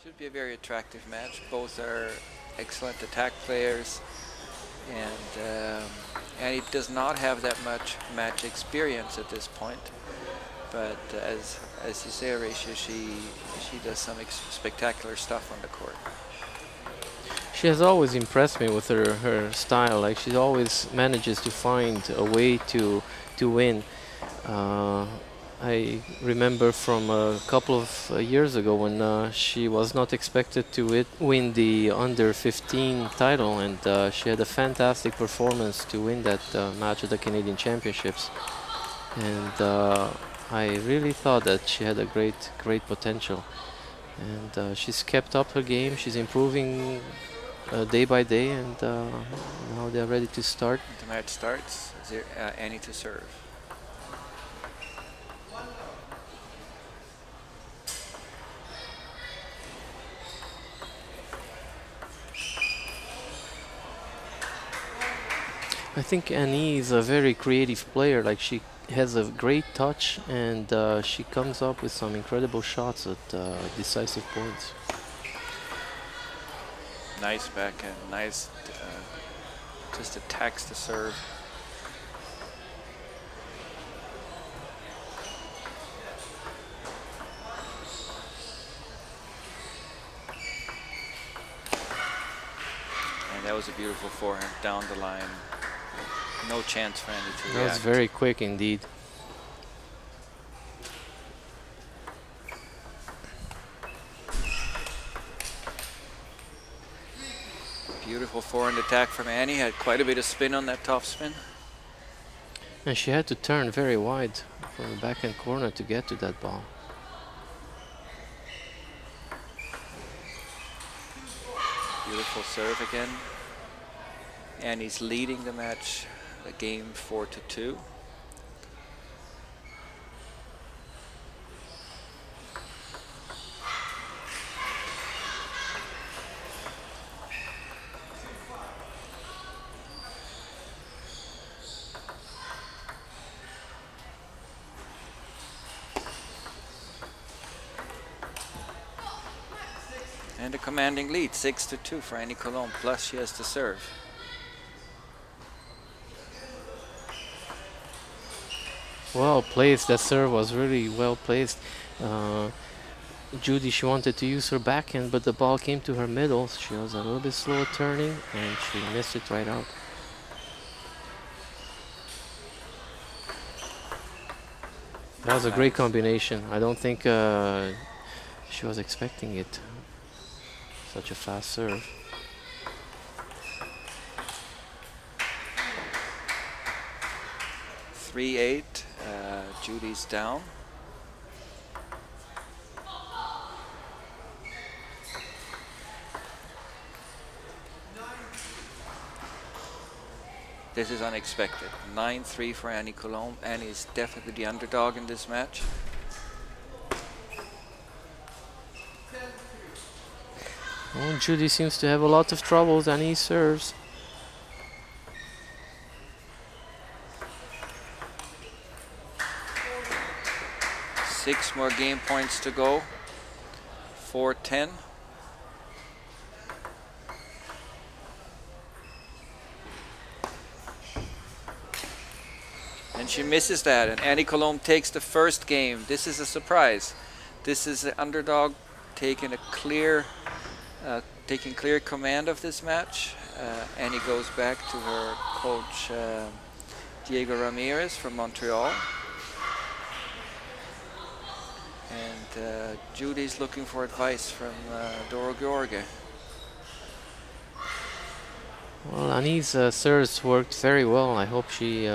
Should be a very attractive match. Both are excellent attack players, and Annie does not have that much match experience at this point. But as you say, Horatio, she does some spectacular stuff on the court. She has always impressed me with her style. Like, she always manages to find a way to win. I remember from a couple of years ago when she was not expected to win the under 15 title, and she had a fantastic performance to win that match at the Canadian Championships. And I really thought that she had a great potential. And she's kept up her game. She's improving day by day, and now they're ready to start. The match starts. Annie to serve. I think Annie is a very creative player. Like, she has a great touch, and she comes up with some incredible shots at decisive points. Nice backhand, nice, just attacks the serve. And that was a beautiful forehand down the line. No chance for Annie to react. That was very quick indeed. Beautiful forehand attack from Annie. Had quite a bit of spin on that top spin. And she had to turn very wide from the backhand corner to get to that ball. Beautiful serve again. Annie's leading the match, the game 4-2. And a commanding lead, 6-2 for Annie Coulombe, plus she has to serve. Well placed, that serve was really well placed. Judy, she wanted to use her backhand, but the ball came to her middle. She was a little bit slow turning, and she missed it right out. That was a great combination. I don't think she was expecting it. Such a fast serve. Three-eight. Judy's down. This is unexpected. 9-3 for Annie Coulombe. Annie is definitely the underdog in this match. Well, Judy seems to have a lot of troubles, and he serves. Six more game points to go. 4-10. And she misses that, and Annie Coulombe takes the first game. This is a surprise. This is the underdog taking clear command of this match. Annie goes back to her coach Diego Ramirez from Montreal. And Judy's looking for advice from Doro George. Well, Annie's serves worked very well. I hope she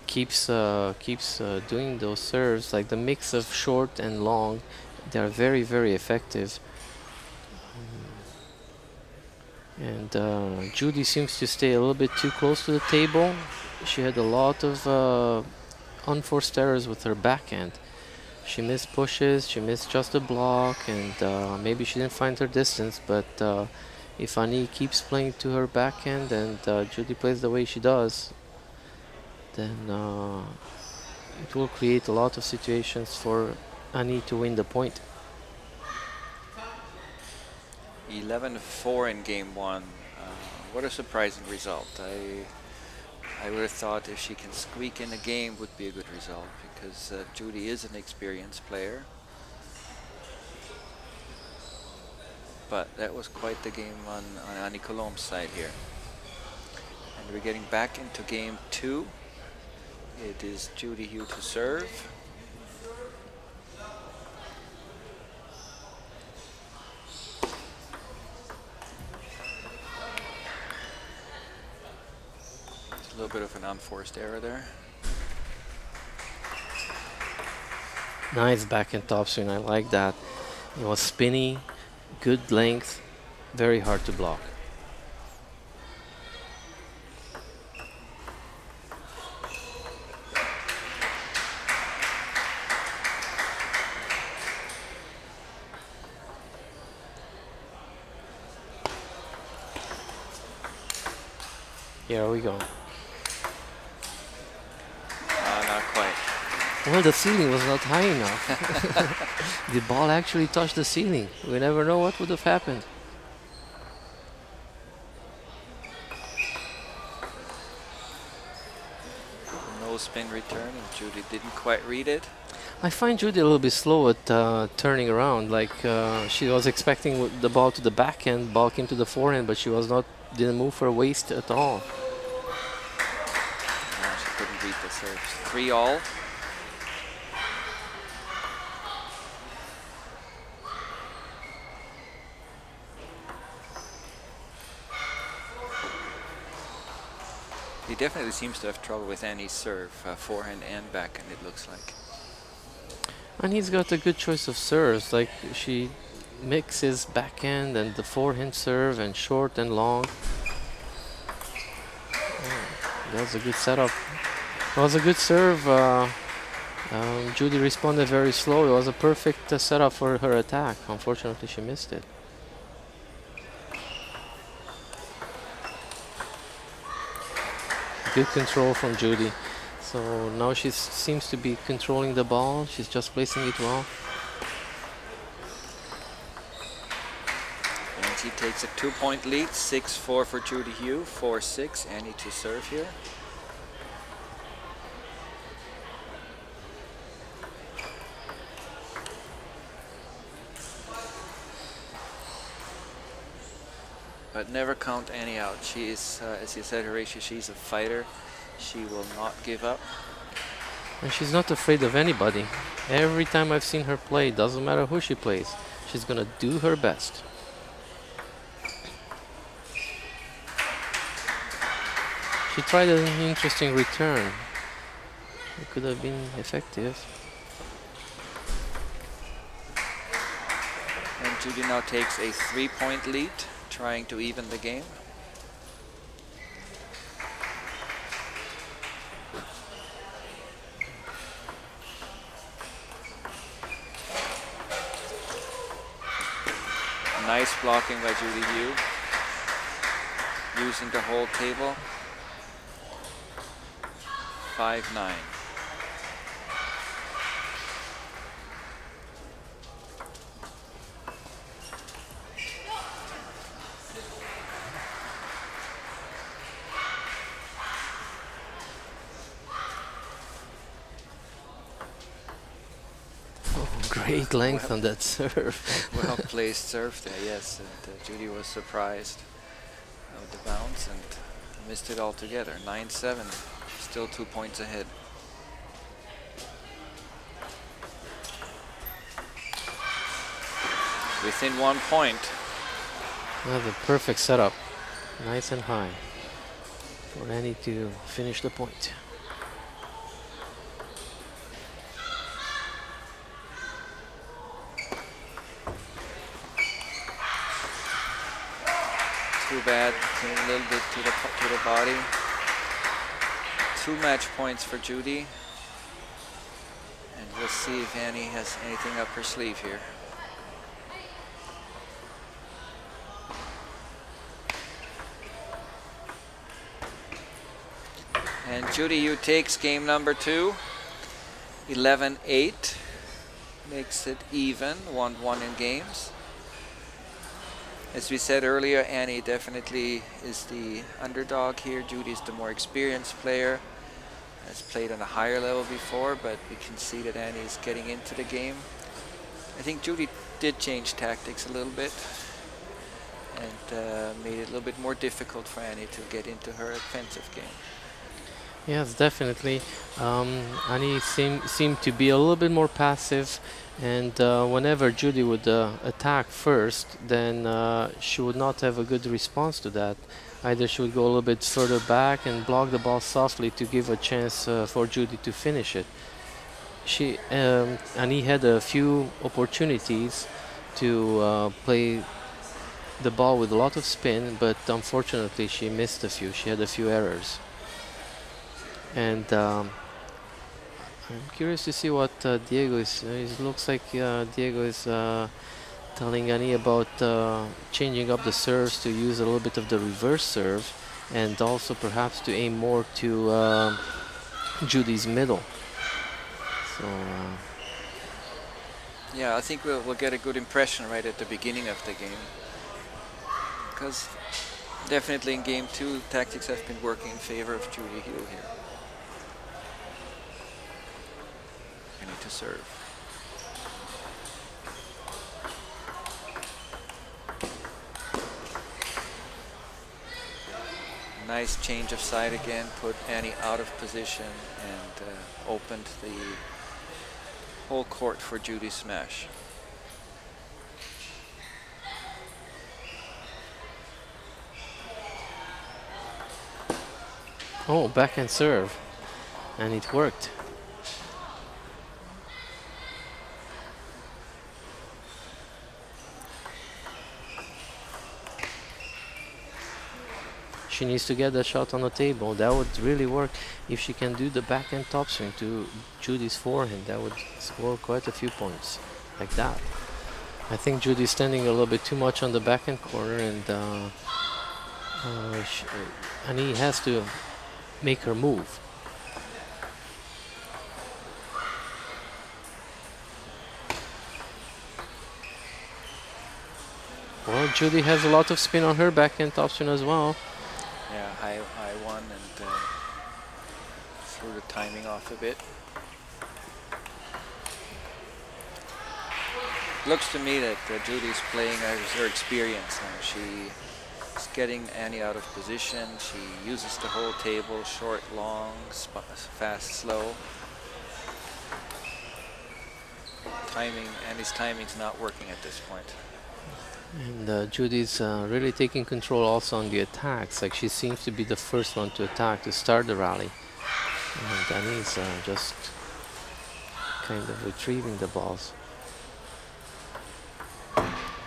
keeps doing those serves. Like, the mix of short and long, they are very effective. And Judy seems to stay a little bit too close to the table. She had a lot of unforced errors with her backhand. She missed pushes, she missed just a block, and maybe she didn't find her distance. But if Annie keeps playing to her backhand and Judy plays the way she does, then it will create a lot of situations for Annie to win the point. 11-4 in game one. What a surprising result. I would have thought if she can squeak in a game would be a good result, because Judy is an experienced player. But that was quite the game on Annie Coulombe's side here. And we're getting back into game two. It is Judy Hu to serve. It's a little bit of an unforced error there. Nice backhand topspin, I like that. It was spinny, good length, very hard to block. Here we go. Not quite. Well, the ceiling was not high enough. The ball actually touched the ceiling. We never know what would have happened. No spin return, and Judy didn't quite read it. I find Judy a little bit slow at turning around. Like she was expecting the ball to the backhand, ball came to the forehand, but she was not, didn't move her waist at all. No, she couldn't read the serves. 3-all. He definitely seems to have trouble with any serve, forehand and backhand, it looks like. And he's got a good choice of serves. Like she mixes backhand and the forehand serve and short and long. Oh, that was a good setup. It was a good serve. Judy responded very slow. It was a perfect setup for her attack. Unfortunately, she missed it. Good control from Judy. So now she seems to be controlling the ball. She's just placing it well. And she takes a 2-point lead, 6-4 for Judy Hu, 4-6. Annie to serve here. But never count Annie out. She is, as you said, Horatio, she's a fighter. She will not give up. And she's not afraid of anybody. Every time I've seen her play, doesn't matter who she plays, she's gonna do her best. She tried an interesting return. It could have been effective. And Judy now takes a 3-point lead, trying to even the game. Nice blocking by Judy Hu, using the whole table. 5-9. Great length on that serve. Well placed serve there, yes. And Judy was surprised with the bounce and missed it altogether. 9-7, still 2 points ahead. Within 1 point. Another perfect setup. Nice and high for Annie to finish the point. Too bad, came a little bit to the body. 2 match points for Judy. And we'll see if Annie has anything up her sleeve here. And Judy Hu takes game number 2. 11-8. Makes it even, 1-1 in games. As we said earlier, Annie definitely is the underdog here. Judy's the more experienced player, has played on a higher level before, but we can see that Annie is getting into the game. I think Judy did change tactics a little bit and made it a little bit more difficult for Annie to get into her offensive game. Yes, definitely. Annie seemed to be a little bit more passive, and whenever Judy would attack first, then she would not have a good response to that. Either she would go a little bit further back and block the ball softly to give a chance for Judy to finish it. Annie had a few opportunities to play the ball with a lot of spin, but unfortunately she missed a few. She had a few errors. And I'm curious to see what Diego is. It looks like Diego is telling Annie about changing up the serves to use a little bit of the reverse serve, and also perhaps to aim more to Judy's middle. So. Yeah, I think we'll get a good impression right at the beginning of the game, because definitely in game 2, tactics have been working in favor of Judy Hugh here. To serve. Nice change of side again, put Annie out of position and opened the whole court for Judy's smash. Oh, backhand serve, and it worked. She needs to get that shot on the table. That would really work if she can do the backhand topswing to Judy's forehand. That would score quite a few points like that. I think Judy's standing a little bit too much on the backhand corner, and Annie has to make her move. Well, Judy has a lot of spin on her backhand topspin as well. Yeah, high one, and threw the timing off a bit. Looks to me that Judy's playing as her experience now. She's getting Annie out of position. She uses the whole table, short, long, fast, slow. Annie's timing's not working at this point. And Judy's really taking control also on the attacks. Like, she seems to be the first one to attack to start the rally. And Annie's just kind of retrieving the balls.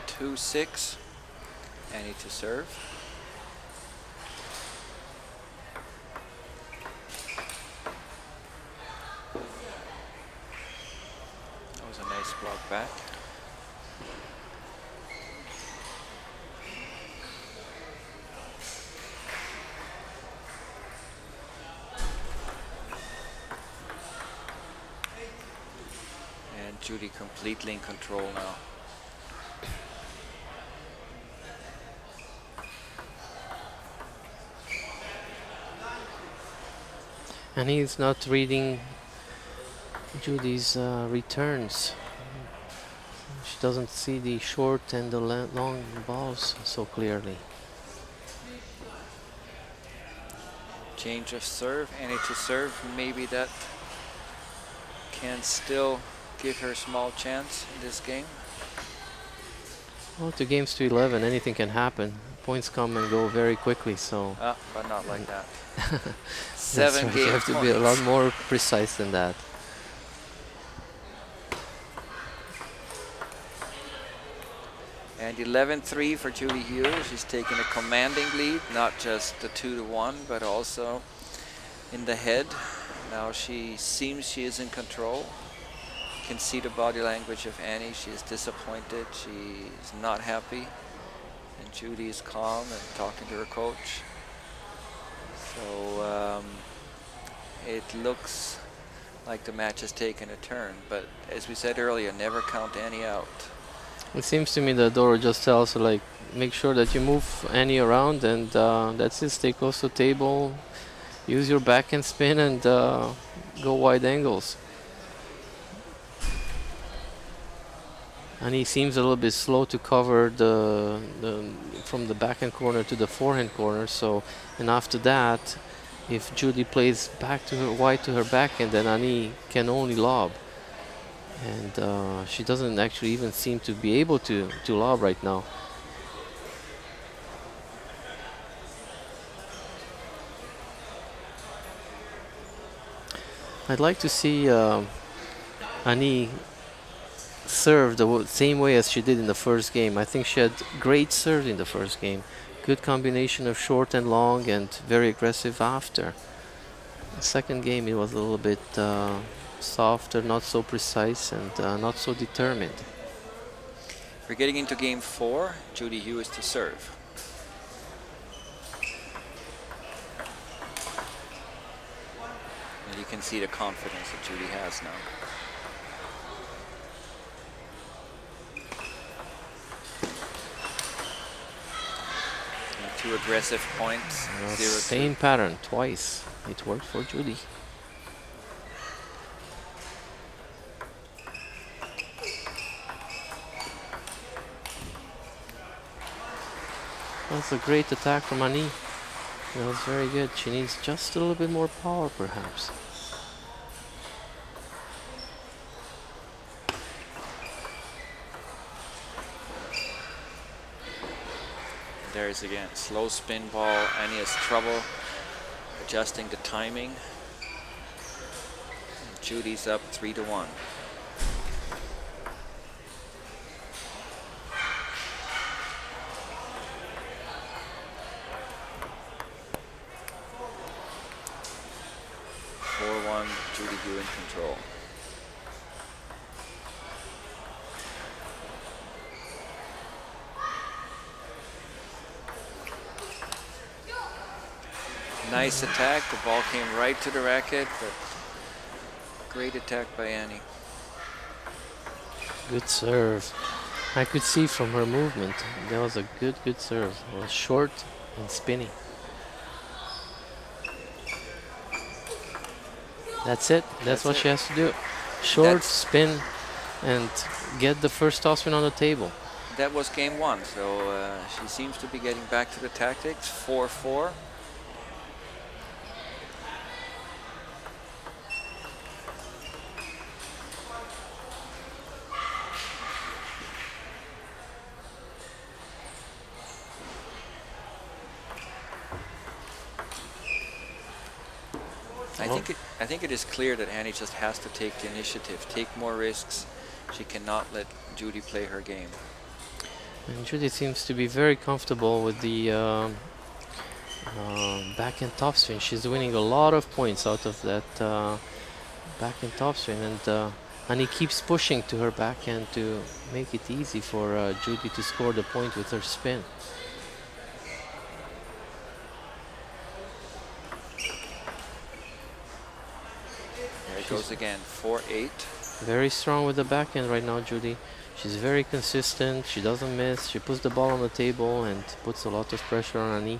2-6. Annie to serve. That was a nice block back. Judy completely in control now. And he's not reading Judy's returns. She doesn't see the short and the long balls so clearly. Change of serve, Annie to serve. Maybe that can still give her a small chance in this game. Well, to games to 11, anything can happen. Points come and go very quickly, so. But not like that. 7 7 right. game You have to be a lot more precise than that. And 11-3 for Judy Hugh. She's taking a commanding lead, not just the 2-1, but also in the head. Now she seems she is in control. You can see the body language of Annie. She is disappointed. She is not happy. And Judy is calm and talking to her coach. So it looks like the match has taken a turn. But as we said earlier, never count Annie out. It seems to me that Doro just tells her, like, make sure that you move Annie around, and that's it. Stay close to the table, use your backhand spin, and go wide angles. And he seems a little bit slow to cover the from the backhand corner to the forehand corner. So, and after that, if Judy plays back to her wide to her backhand, then Annie can only lob. And she doesn't actually even seem to be able to lob right now. I'd like to see Annie serve the same way as she did in the first game. I think she had great serve in the first game. Good combination of short and long, and very aggressive after. The second game it was a little bit softer, not so precise, and not so determined. We're getting into game 4. Judy Hugh is to serve. And you can see the confidence that Judy has now. And 2 aggressive points. 0-2. Same pattern twice. It worked for Judy. That's a great attack from Annie. That was very good. She needs just a little bit more power, perhaps. There's again, slow spin ball. Annie has trouble adjusting the timing. And Judy's up 3-1. Judy Hu in control. Nice attack. The ball came right to the racket, but great attack by Annie. Good serve. I could see from her movement that was a good serve. It was short and spinny. That's it. That's what she has to do. Short, spin, and get the first topspin on the table. That was game 1, so she seems to be getting back to the tactics. 4-4. I think it is clear that Annie just has to take the initiative, take more risks. She cannot let Judy play her game. And Judy seems to be very comfortable with the backhand topspin. She's winning a lot of points out of that backhand topspin, and Annie keeps pushing to her backhand to make it easy for Judy to score the point with her spin. Goes again, 4-8. Very strong with the backhand right now, Judy. She's very consistent. She doesn't miss. She puts the ball on the table and puts a lot of pressure on Annie.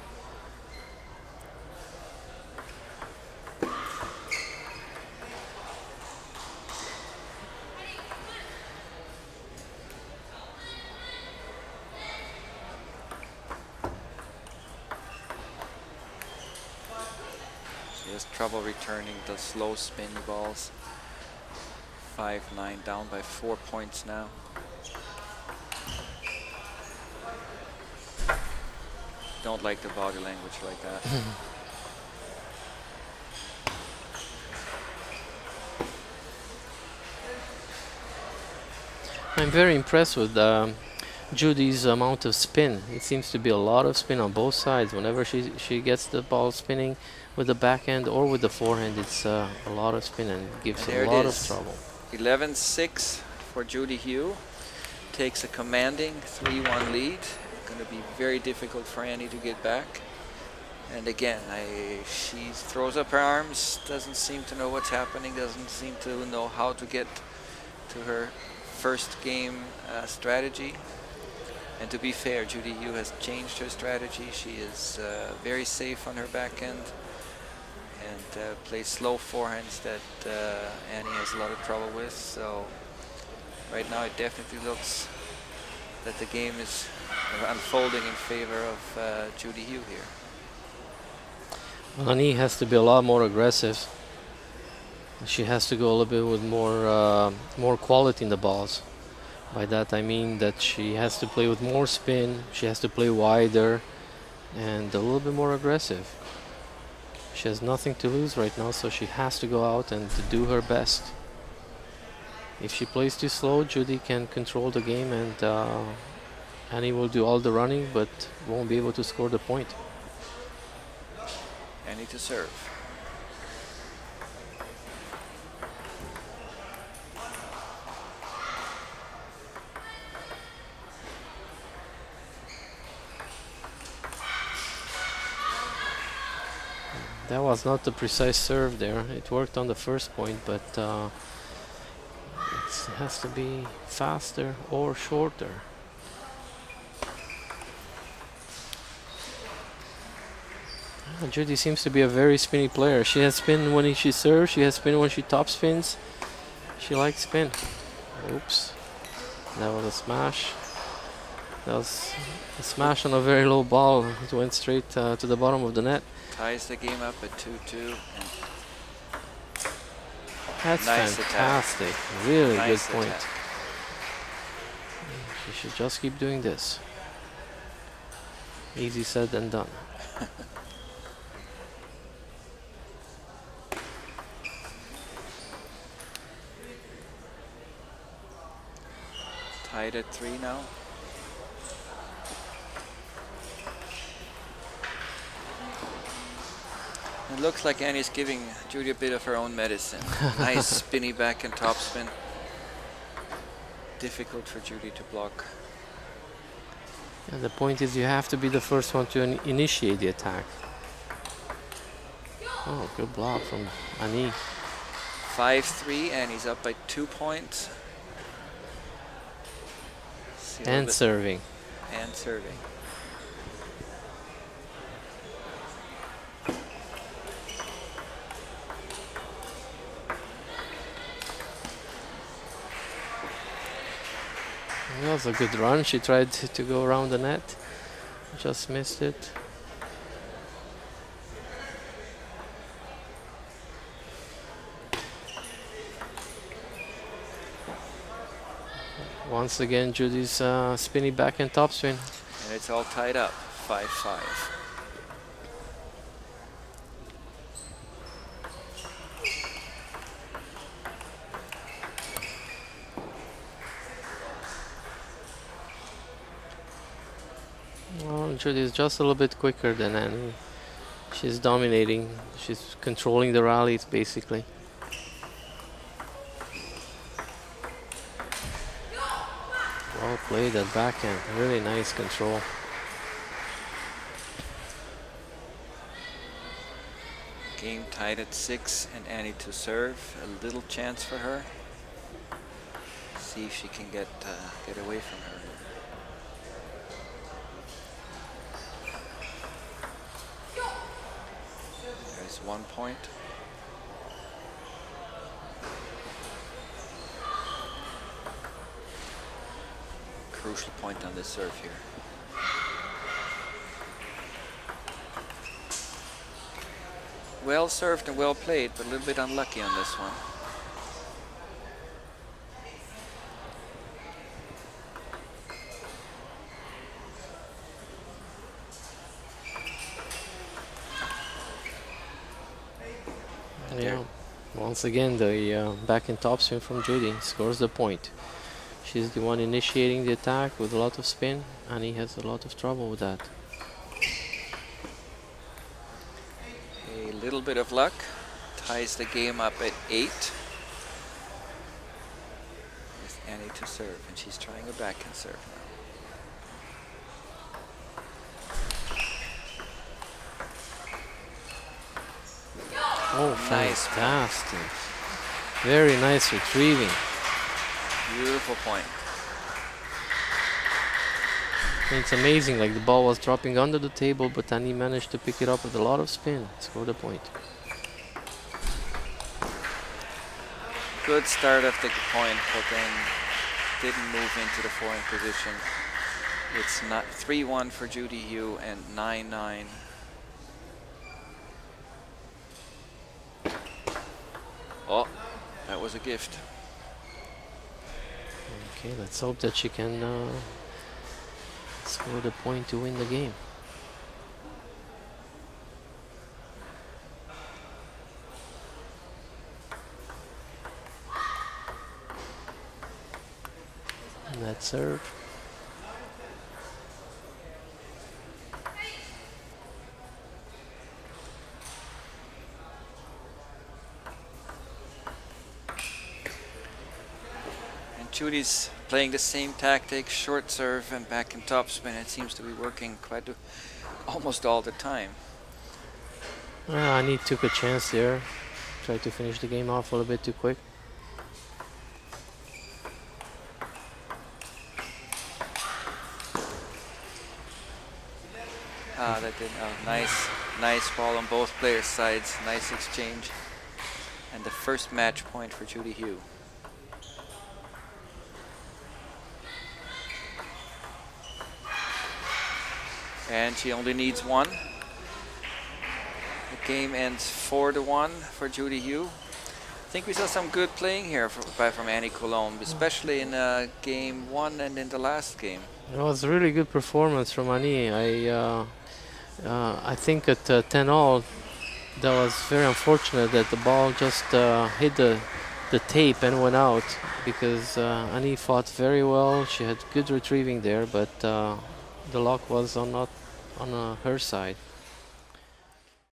She has trouble returning the slow spin balls. 5-9, down by 4 points now. Don't like the body language like that. I'm very impressed with Judy's amount of spin. It seems to be a lot of spin on both sides. Whenever she gets the ball spinning with the backhand or with the forehand, it's a lot of spin and it gives a lot of trouble. 11-6 for Judy Hu. Takes a commanding 3-1 lead. Going to be very difficult for Annie to get back. And again, she throws up her arms, doesn't seem to know what's happening, doesn't seem to know how to get to her first game strategy. And to be fair, Judy Hu has changed her strategy. She is very safe on her backhand and plays slow forehands that Annie has a lot of trouble with. So right now it definitely looks that the game is unfolding in favor of Judy Hu here. Annie has to be a lot more aggressive. She has to go a little bit with more quality in the balls. By that I mean that she has to play with more spin, she has to play wider and a little bit more aggressive. She has nothing to lose right now, so she has to go out and to do her best. If she plays too slow, Judy can control the game and Annie will do all the running but won't be able to score the point. Annie to serve. That was not the precise serve there. It worked on the first point, but it has to be faster or shorter. Judy seems to be a very spinny player. She has spin when she serves, she has spin when she top spins. She likes spin. Oops. That was a smash. That was a smash on a very low ball. It went straight to the bottom of the net. Ties the game up at 2-2. That's nice fantastic. Attack. Really Nice good point. attack. She should just keep doing this. Easy said than done. Tied at 3 now. It looks like Annie's giving Judy a bit of her own medicine. Nice spinny back and top spin. Difficult for Judy to block. And the point is you have to be the first one to initiate the attack. Oh, good block from Annie. 5-3, Annie's up by 2 points. And serving. And serving. That was a good run. She tried to go around the net. Just missed it. Once again, Judy's spinning back and top spin. And it's all tied up, 5-5. Well, Judy's just a little bit quicker than Annie. She's dominating. She's controlling the rallies, basically. Well played at backhand. Really nice control. Game tied at 6 and Annie to serve. A little chance for her. See if she can get away from her. There's 1 point. Crucial point on this serve here. Well served and well played, but a little bit unlucky on this one. Yeah, once again the back and top spin from Judy scores the point. She's the one initiating the attack with a lot of spin, and he has a lot of trouble with that. A little bit of luck ties the game up at 8. With Annie to serve, and she's trying a backhand serve now. Oh, Nice fantastic. Very nice retrieving. Beautiful point. It's amazing, like the ball was dropping under the table, but Annie managed to pick it up with a lot of spin, score the point. Good start of the point, but then didn't move into the foreign position. It's not 3-1 for Judy Hugh and 9-9. Oh, that was a gift. Okay, let's hope that she can score the point to win the game. And that serve. Judy's playing the same tactic, short serve and back and topspin. It seems to be working almost all the time. Annie took a chance there. Tried to finish the game off a little bit too quick. That didn't. Nice ball on both players' sides. Nice exchange. And the first match point for Judy Hugh. And she only needs one. The game ends 4-1 for Judy Hu. I think we saw some good playing here from Annie Coulombe, especially in game 1 and in the last game. It was a really good performance from Annie. I think at 10-all, that was very unfortunate that the ball just hit the tape and went out, because Annie fought very well. She had good retrieving there, but the luck was not on her side.